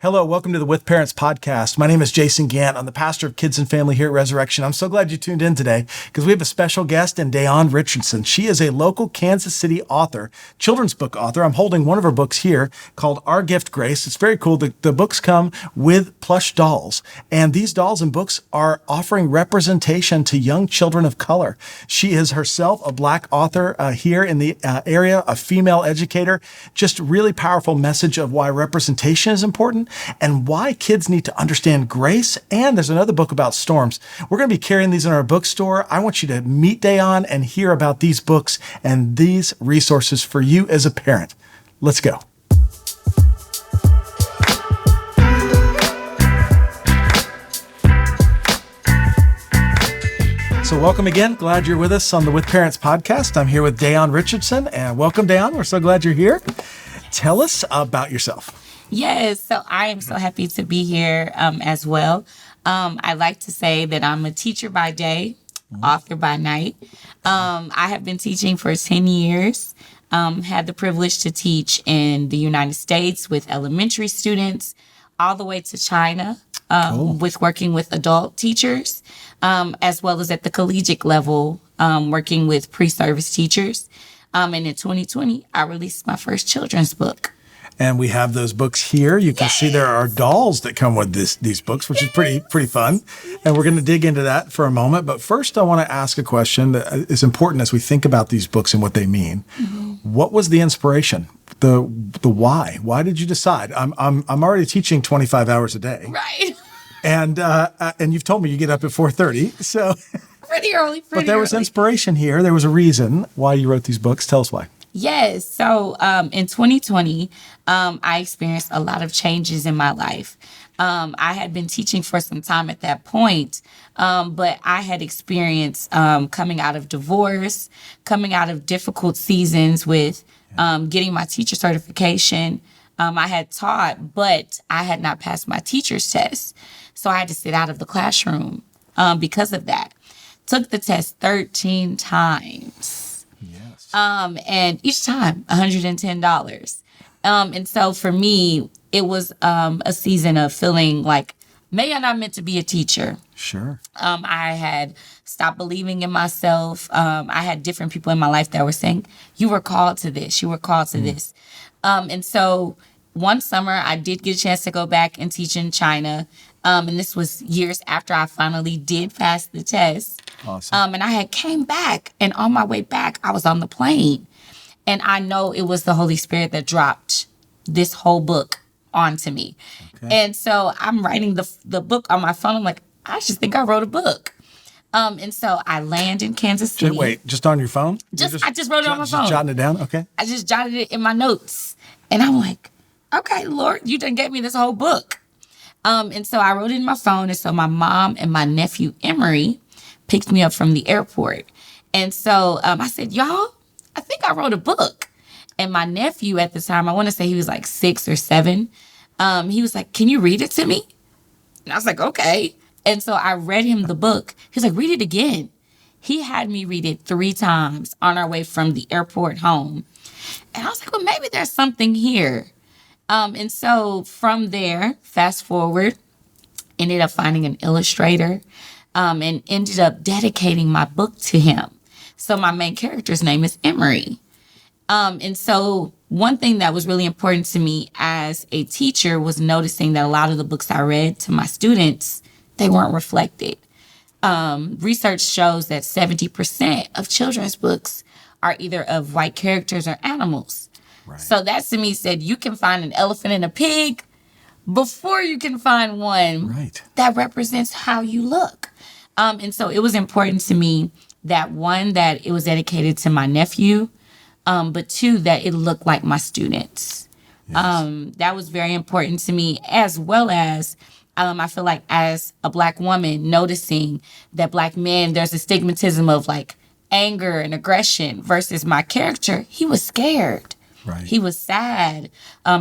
Hello, welcome to the With Parents podcast. My name is Jason Gant. I'm the pastor of kids and family here at Resurrection. I'm so glad you tuned in today because we have a special guest in Dayonne Richardson. She is a local Kansas City author, children's book author. I'm holding one of her books here called Our Gift Grace. It's very cool. The books come with plush dolls, and these dolls and books are offering representation to young children of color. She is herself a Black author here in the area, a female educator. Just really powerful message of why representation is important and why kids need to understand grace. And there's another book about storms. We're going to be carrying these in our bookstore. I want you to meet Dayonne and hear about these books and these resources for you as a parent. Let's go. So welcome again. Glad you're with us on the With Parents podcast. I'm here with Dayonne Richardson, and welcome, Dayonne. We're so glad you're here. Tell us about yourself. Yes, so I am so happy to be here as well. I like to say that I'm a teacher by day, author by night. I have been teaching for 10 years, had the privilege to teach in the United States with elementary students, all the way to China, with working with adult teachers, as well as at the collegiate level, working with pre-service teachers. And in 2020, I released my first children's book. And we have those books here. You can see there are dolls that come with these books, which is pretty fun. And we're going to dig into that for a moment. But first, I want to ask a question that is important as we think about these books and what they mean. Mm-hmm. What was the inspiration? The why? Why did you decide? I'm already teaching 25 hours a day. Right. And you've told me you get up at 4:30. So pretty early. But there was inspiration here. There was a reason why you wrote these books. Tell us why. Yes. So in 2020, I experienced a lot of changes in my life. I had been teaching for some time at that point, but I had experienced coming out of divorce, coming out of difficult seasons with getting my teacher certification. I had taught, but I had not passed my teacher's test. So I had to sit out of the classroom because of that. Took the test 13 times. And each time $110. And so for me, it was a season of feeling like, maybe I'm not meant to be a teacher. Sure. I had stopped believing in myself. I had different people in my life that were saying, you were called to this. You were called to this. And so one summer, I did get a chance to go back and teach in China. And this was years after I finally did pass the test. Awesome. And I had came back, and on my way back, I was on the plane. And I know it was the Holy Spirit that dropped this whole book onto me. Okay. And so I'm writing the book on my phone. I'm like, I just think I wrote a book. And so I land in Kansas City. Wait, just on your phone? I just wrote it on my phone. Just jotting it down? Okay. I just jotted it in my notes. And I'm like, okay, Lord, you done gave me this whole book. And so I wrote it in my phone. And so my mom and my nephew, Emery, picked me up from the airport. And so I said, y'all, I think I wrote a book. And my nephew at the time, I want to say he was like 6 or 7. He was like, can you read it to me? And I was like, okay. And so I read him the book. He was like, read it again. He had me read it 3 times on our way from the airport home. And I was like, well, maybe there's something here. And so from there, fast forward, ended up finding an illustrator and ended up dedicating my book to him. So my main character's name is Emery. And so one thing that was really important to me as a teacher was noticing that a lot of the books I read to my students, they weren't reflected. Research shows that 70% of children's books are either of white characters or animals. Right. So that to me said you can find an elephant and a pig before you can find one that represents how you look. And so it was important to me that one, that it was dedicated to my nephew, but 2, that it looked like my students. Yes. That was very important to me, as well as I feel like as a Black woman, noticing that Black men, there's a stigmatism of like anger and aggression versus my character. He was scared. Right. He was sad.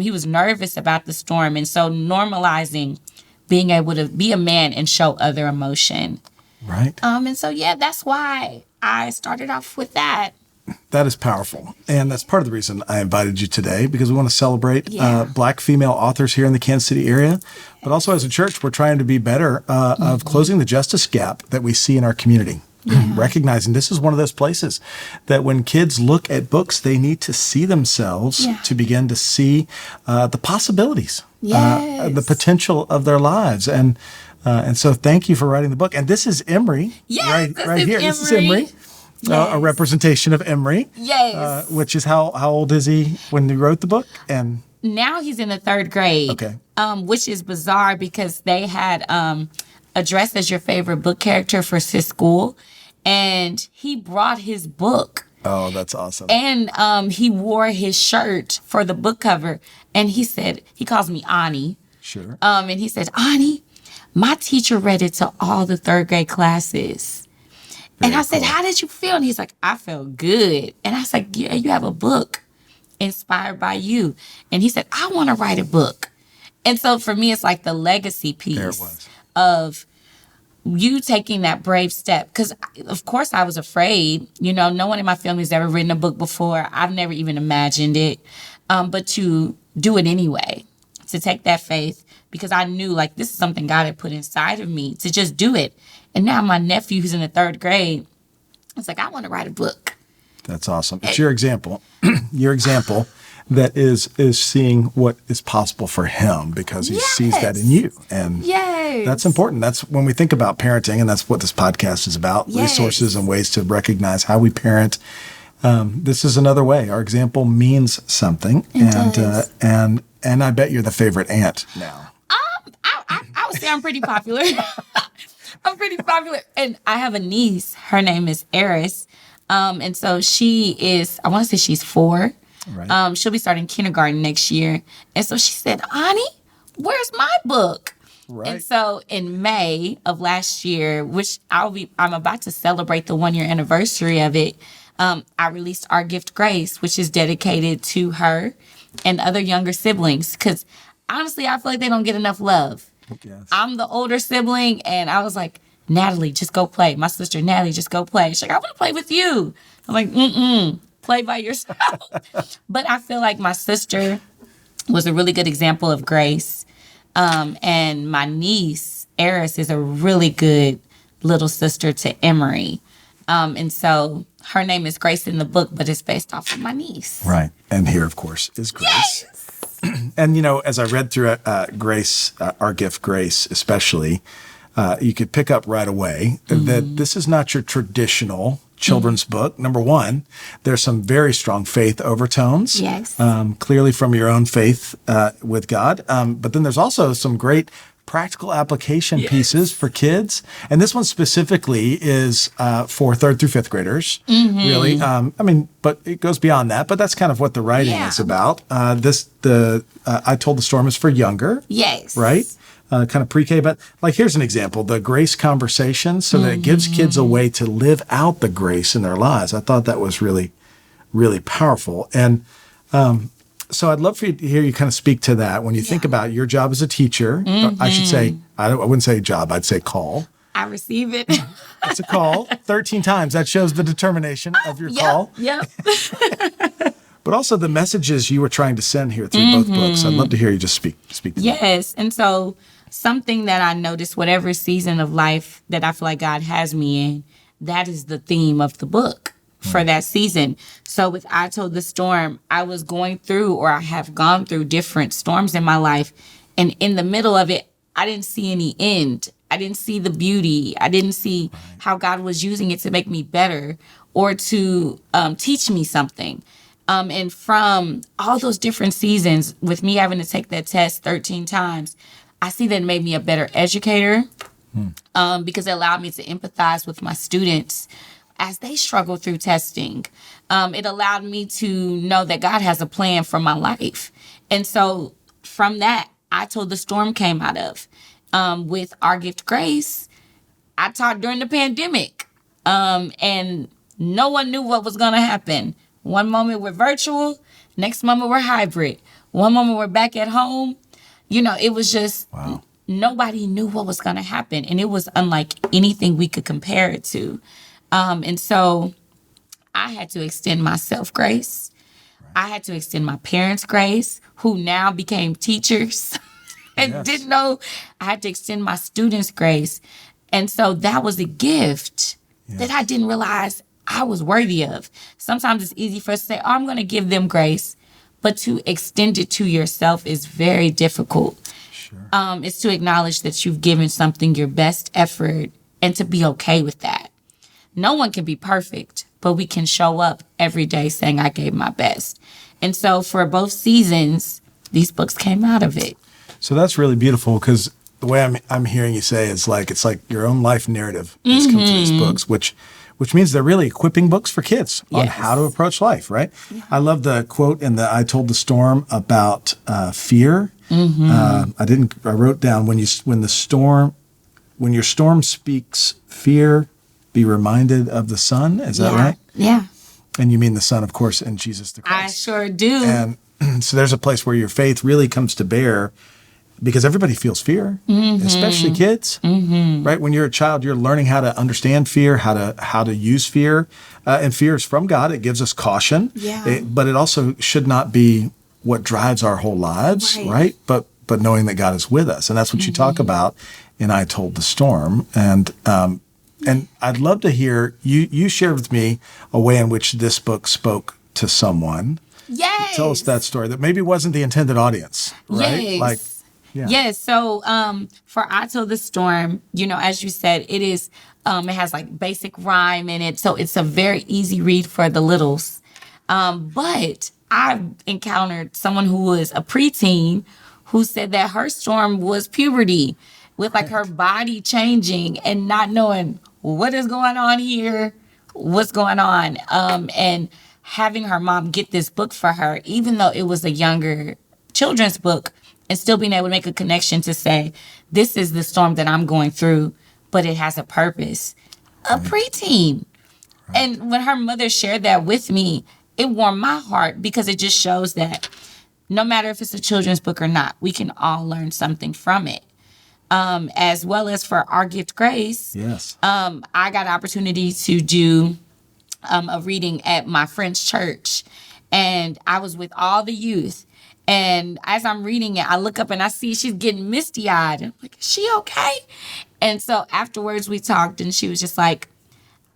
He was nervous about the storm. And so normalizing being able to be a man and show other emotion. Right. And so, yeah, that's why I started off with that. That is powerful. And that's part of the reason I invited you today, because we want to celebrate Black female authors here in the Kansas City area. But also as a church, we're trying to be better of closing the justice gap that we see in our community. Recognizing this is one of those places that when kids look at books, they need to see themselves to begin to see the possibilities, the potential of their lives. And so thank you for writing the book. And this is Emery right here. This is Emery. A representation of Emery. Yes. Which is how old is he when he wrote the book? And now he's in the 3rd grade. Okay. Which is bizarre because they had addressed as your favorite book character for his school, and he brought his book. Oh, that's awesome. And he wore his shirt for the book cover, and he said, he calls me Ani. Sure. And he said, Ani, my teacher read it to all the 3rd grade classes. And I said, how did you feel? And he's like, I felt good. And I was like, yeah, you have a book inspired by you. And he said, I want to write a book. And so for me, it's like the legacy piece of you taking that brave step. Because, of course, I was afraid. You know, no one in my family has ever written a book before. I've never even imagined it. But to do it anyway, to take that faith, because I knew, like, this is something God had put inside of me, to just do it. And now my nephew, who's in the 3rd grade, it's like, I want to write a book. That's awesome. It's your example. Your example that is seeing what is possible for him, because he sees that in you. And that's important. That's when we think about parenting, and that's what this podcast is about, resources and ways to recognize how we parent. This is another way. Our example means something. And I bet you're the favorite aunt now. I would say I'm pretty popular. I'm pretty popular. And I have a niece. Her name is Eris. And so she is, I want to say she's 4. Right. She'll be starting kindergarten next year. And so she said, Ani, where's my book? Right. And so in May of last year, which I'm about to celebrate the 1-year anniversary of it, I released Our Gift Grace, which is dedicated to her and other younger siblings. Because honestly, I feel like they don't get enough love. Yes. I'm the older sibling, and I was like, Natalie, just go play. My sister, Natalie, just go play. She's like, I want to play with you. I'm like, play by yourself. But I feel like my sister was a really good example of grace. And my niece, Eris, is a really good little sister to Emery. And so her name is Grace in the book, but it's based off of my niece. Right. And here, of course, is Grace. Yes! And, you know, as I read through Grace, Our Gift Grace especially, you could pick up right away that this is not your traditional children's book. Number one, there's some very strong faith overtones. Yes. Clearly from your own faith with God. But then there's also some great practical application pieces for kids. And this one specifically is for 3rd through 5th graders, really. I mean, but it goes beyond that. But that's kind of what the writing is about. I Told the Storm is for younger. Yes. Right? Kind of pre-K. But like, here's an example, the grace conversation, so that it gives kids a way to live out the grace in their lives. I thought that was really, really powerful. And so I'd love for you to hear you kind of speak to that when you think about your job as a teacher. I should say, I wouldn't say job, I'd say call. I receive it. It's a call 13 times. That shows the determination of your call. Yep. But also the messages you were trying to send here through both books. I'd love to hear you just speak to that. Yes. And so something that I noticed, whatever season of life that I feel like God has me in, that is the theme of the book for that season. So with I Told the Storm, I was going through, or I have gone through, different storms in my life. And in the middle of it, I didn't see any end. I didn't see the beauty. I didn't see how God was using it to make me better or to teach me something. And from all those different seasons, with me having to take that test 13 times, I see that it made me a better educator because it allowed me to empathize with my students as they struggle through testing. It allowed me to know that God has a plan for my life. And so from that, I Told the Storm came out of. With Our Gift Grace, I taught during the pandemic. And no one knew what was going to happen. One moment we're virtual, next moment we're hybrid. One moment we're back at home. You know, it was just, nobody knew what was going to happen. And it was unlike anything we could compare it to. And so I had to extend myself grace. I had to extend my parents grace, who now became teachers and didn't know. I had to extend my students grace. And so that was a gift that I didn't realize I was worthy of. Sometimes it's easy for us to say, oh, I'm going to give them grace. But to extend it to yourself is very difficult. Sure. It's to acknowledge that you've given something your best effort and to be okay with that. No one can be perfect, but we can show up every day saying, I gave my best. And so for both seasons, these books came out of it. So that's really beautiful, because the way I'm hearing you say is like, it's like your own life narrative has come through these books, which means they're really equiping books for kids on how to approach life, right? Yeah. I love the quote in the I Told the Storm about fear. I wrote down, when your storm speaks fear, be reminded of the sun. Is that right? Yeah. And you mean the Son, of course, and Jesus the Christ. I sure do. And so there's a place where your faith really comes to bear, because everybody feels fear, especially kids, right? When you're a child, you're learning how to understand fear, how to use fear. And fear is from God. It gives us caution, but it also should not be what drives our whole lives, right? But knowing that God is with us. And that's what you talk about in I Told the Storm. And I'd love to hear, you shared with me a way in which this book spoke to someone. Yes. Tell us that story that maybe wasn't the intended audience, right? Yes. Yes. So for I Told the Storm, as you said, it is, it has like basic rhyme in it. So it's a very easy read for the littles. But I've encountered someone who was a preteen who said that her storm was puberty, with like her body changing and not knowing what is going on here, what's going on. And having her mom get this book for her, even though it was a younger children's book, and still being able to make a connection to say, this is the storm that I'm going through, but it has a purpose. A preteen. Right. And when her mother shared that with me, it warmed my heart, because it just shows that no matter if it's a children's book or not, we can all learn something from it. As well as for Our Gift Grace, I got an opportunity to do a reading at my friend's church, and I was with all the youth. And as I'm reading it, I look up and I see she's getting misty-eyed. I'm like, is she okay? And so afterwards we talked, and she was just like,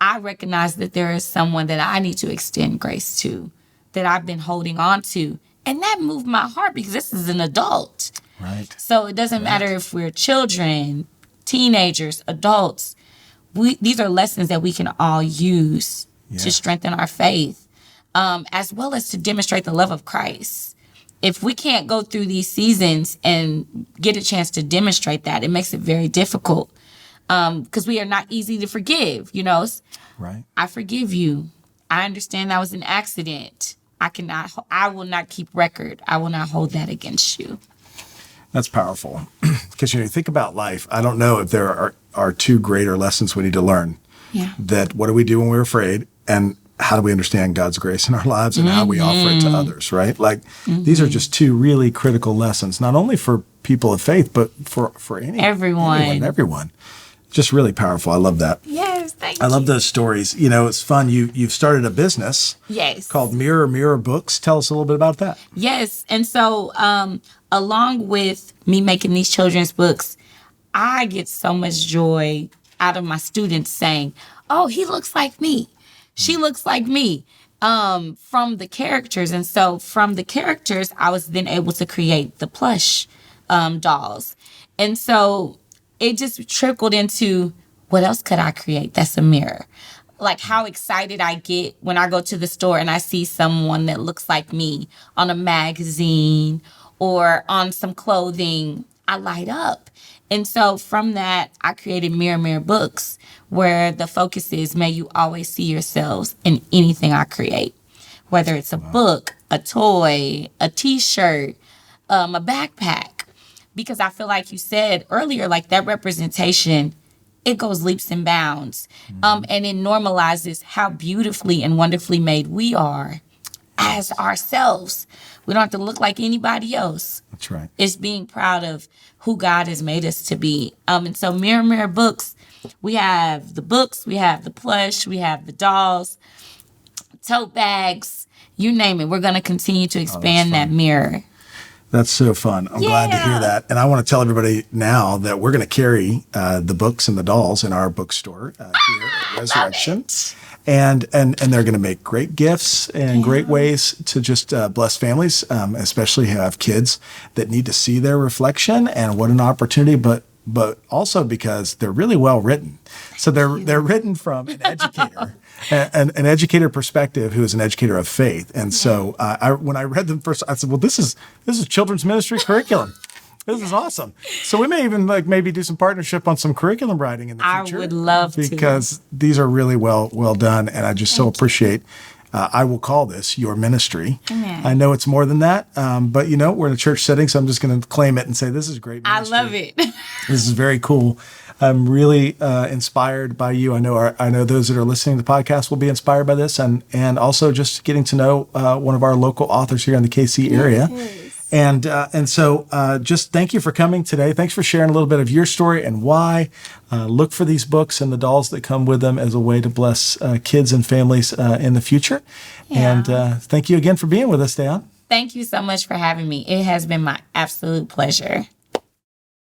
I recognize that there is someone that I need to extend grace to, that I've been holding on to. And that moved my heart, because this is an adult. Right. So it doesn't matter if we're children, teenagers, adults. These are lessons that we can all use to strengthen our faith, as well as to demonstrate the love of Christ. If we can't go through these seasons and get a chance to demonstrate that, it makes it very difficult, because we are not easy to forgive. Right. I forgive you. I understand that was an accident. I will not keep record. I will not hold that against you. That's powerful, because you think about life. I don't know if there are two greater lessons we need to learn. Yeah. That what do we do when we're afraid, and how do we understand God's grace in our lives, and how we offer it to others, right? Like these are just two really critical lessons, not only for people of faith, but for everyone. Just really powerful. I love that. Yes, thank you. I love those stories. It's fun. You've started a business called Mirror Mirror Books. Tell us a little bit about that. Yes. And so along with me making these children's books, I get so much joy out of my students saying, oh, he looks like me. She looks like me, from the characters. And so from the characters, I was then able to create the plush dolls. And so it just trickled into, what else could I create that's a mirror? Like how excited I get when I go to the store and I see someone that looks like me on a magazine or on some clothing. I light up. And so from that, I created Mirror Mirror Books, where the focus is, may you always see yourselves in anything I create, whether it's a book, a toy, a t-shirt, a backpack. Because I feel like you said earlier, like that representation, it goes leaps and bounds. And it normalizes how beautifully and wonderfully made we are as ourselves. We don't have to look like anybody else. That's right. It's being proud of who God has made us to be. And so Mirror Mirror Books, we have the books, we have the plush, we have the dolls. tote bags, you name it. We're going to continue to expand that mirror. That's so fun. I'm glad to hear that. And I want to tell everybody now that we're going to carry the books and the dolls in our bookstore here at Resurrection. And they're going to make great gifts and great ways to just bless families, especially who have kids that need to see their reflection. And what an opportunity, but also because they're really well written. So they're written from an educator, an educator perspective who is an educator of faith. And so when I read them first, I said, well, this is children's ministry curriculum. This is awesome. So we may even maybe do some partnership on some curriculum writing in the future. I would love to. Because these are really well done. And I just so appreciate I will call this your ministry. Amen. I know it's more than that, but we're in a church setting, so I'm just going to claim it and say this is great ministry. I love it. This is very cool. I'm really inspired by you. I know those that are listening to the podcast will be inspired by this, and also just getting to know one of our local authors here in the KC area. Yes. And so just thank you for coming today. Thanks for sharing a little bit of your story and why. Look for these books and the dolls that come with them as a way to bless kids and families in the future. Yeah. And thank you again for being with us, Dayonne. Thank you so much for having me. It has been my absolute pleasure.